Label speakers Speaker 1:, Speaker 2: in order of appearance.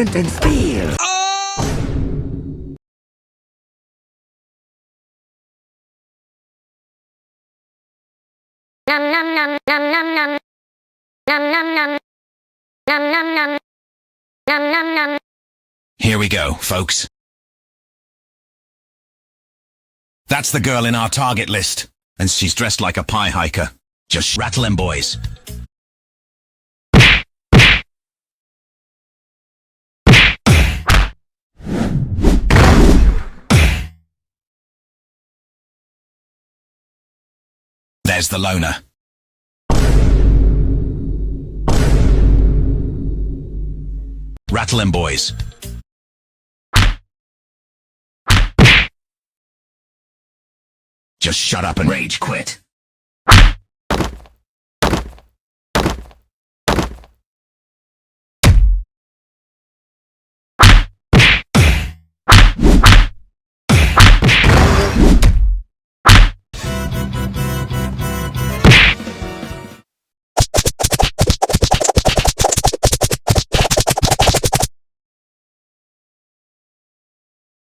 Speaker 1: sprint and spear.
Speaker 2: Num num num num num num. Num num num. Num num num. Num num num.
Speaker 3: Here we go, folks. That's the girl in our target list, and she's dressed like a pie hiker. Just rattle 'em, boys. There's the loner. Rattle 'em, boys. Just shut up and rage quit.